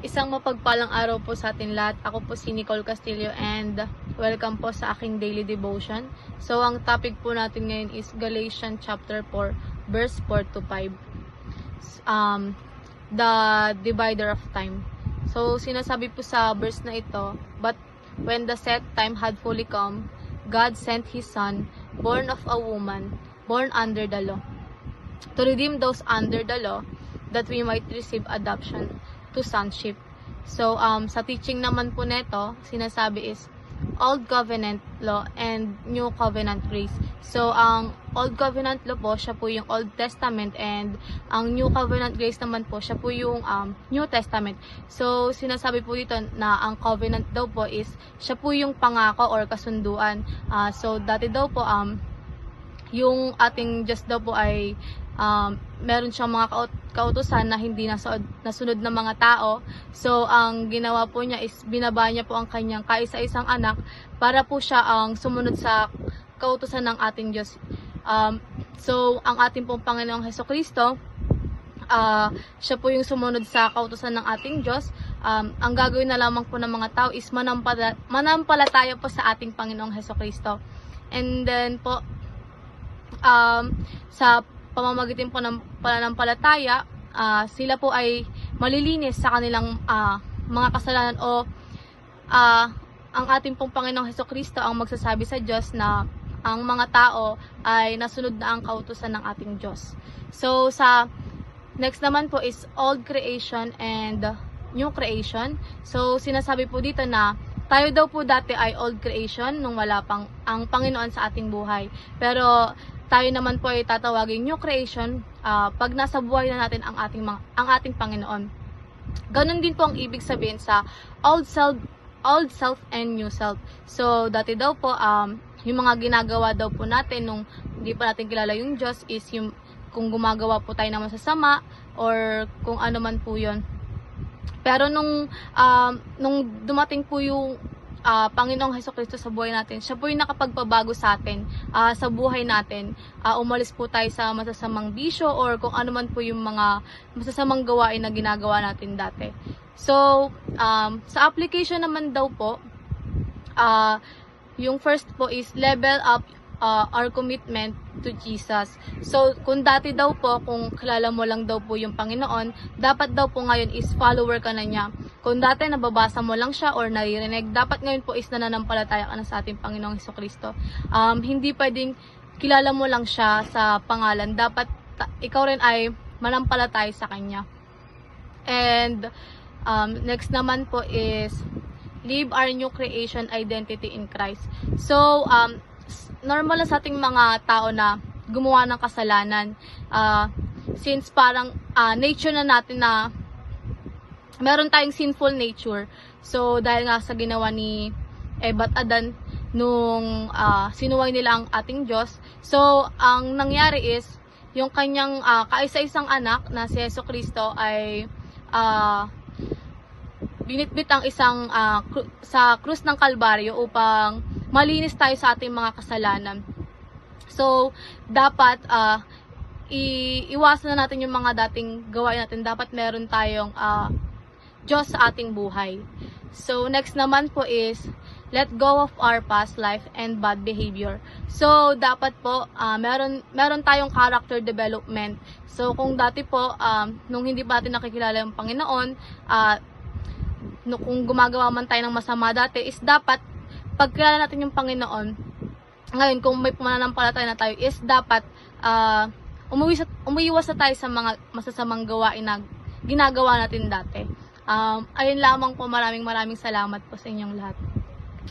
Isang mapagpalang araw po sa atin lahat. Ako po si Nicole Castillo and welcome po sa aking daily devotion. So, ang topic po natin ngayon is Galatians chapter 4, verse 4 to 5. The divider of time. So, sinasabi po sa verse na ito, but when the set time had fully come, God sent His Son, born of a woman, born under the law, to redeem those under the law, that we might receive adoption to sonship. So, sa teaching naman po neto, sinasabi is Old Covenant Law and New Covenant Grace. So, ang Old Covenant Law po, siya po yung Old Testament, and ang New Covenant Grace naman po, siya po yung New Testament. So, sinasabi po dito na ang covenant daw po is, siya po yung pangako or kasunduan. So, dati daw po, yung ating Diyos daw po ay meron siyang mga kautusan na hindi nasunod ng mga tao. So, ang ginawa po niya is binaba niya po ang kanyang kaisa-isang anak para po siya ang sumunod sa kautusan ng ating Diyos. So, ang ating pong Panginoong Hesukristo, siya po yung sumunod sa kautusan ng ating Diyos. Ang gagawin na lamang po ng mga tao is manampalataya po sa ating Panginoong Hesukristo. And then po, sa pamamagitan po ng pananampalataya, sila po ay malilinis sa kanilang mga kasalanan, o ang ating pong Panginoong Hesukristo ang magsasabi sa Diyos na ang mga tao ay nasunod na ang kautusan ng ating Diyos. So, sa next naman po is Old Creation and New Creation. So, sinasabi po dito na tayo daw po dati ay Old Creation nung wala pang ang Panginoon sa ating buhay. Pero tayo naman po ay tatawagin New Creation pag nasa buhay na natin ang ating Panginoon. Ganon din po ang ibig sabihin sa old self and new self. So, dati daw po, yung mga ginagawa daw po natin nung hindi pa natin kilala yung Diyos is yung kung gumagawa po tayo ng masasama or kung ano man po yun. Pero nung dumating po yung Panginoong Hesukristo sa buhay natin, siya po yung nakapagpabago sa atin, sa buhay natin. Umalis po tayo sa masasamang bisyo or kung ano man po yung mga masasamang gawain na ginagawa natin dati. So, sa application naman daw po, yung first po is level up our commitment to Jesus. So, kung dati daw po, kung kilala mo lang daw po yung Panginoon, dapat daw po ngayon is follower ka na niya. Kung dati nababasa mo lang siya or naririnig, dapat ngayon po is nananampalataya ka na sa ating Panginoong Hesukristo. Hindi pwedeng kilala mo lang siya sa pangalan. Dapat ikaw rin ay manampalataya sa Kanya. And next naman po is live our new creation identity in Christ. So, normal na sa ating mga tao na gumawa ng kasalanan. Since parang nature na natin na meron tayong sinful nature. So, dahil nga sa ginawa ni Eva at Adan nung sinuway nila ang ating Diyos. So, ang nangyari is, yung kanyang kaisa-isang anak na si Hesukristo ay binitbit ang isang sa krus ng Kalbaryo upang malinis tayo sa ating mga kasalanan. So, dapat iwasan na natin yung mga dating gawain natin. Dapat meron tayong Diyos sa ating buhay. So, next naman po is let go of our past life and bad behavior. So, dapat po meron tayong character development. So, kung dati po nung hindi pa natin nakikilala yung Panginoon, kung gumagawa man tayo ng masama dati, is dapat pagkilala natin yung Panginoon, ngayon kung may pananampalataya na tayo, is dapat umiwas na tayo sa mga masasamang gawain na ginagawa natin dati. Ayun lamang po, maraming salamat po sa inyong lahat.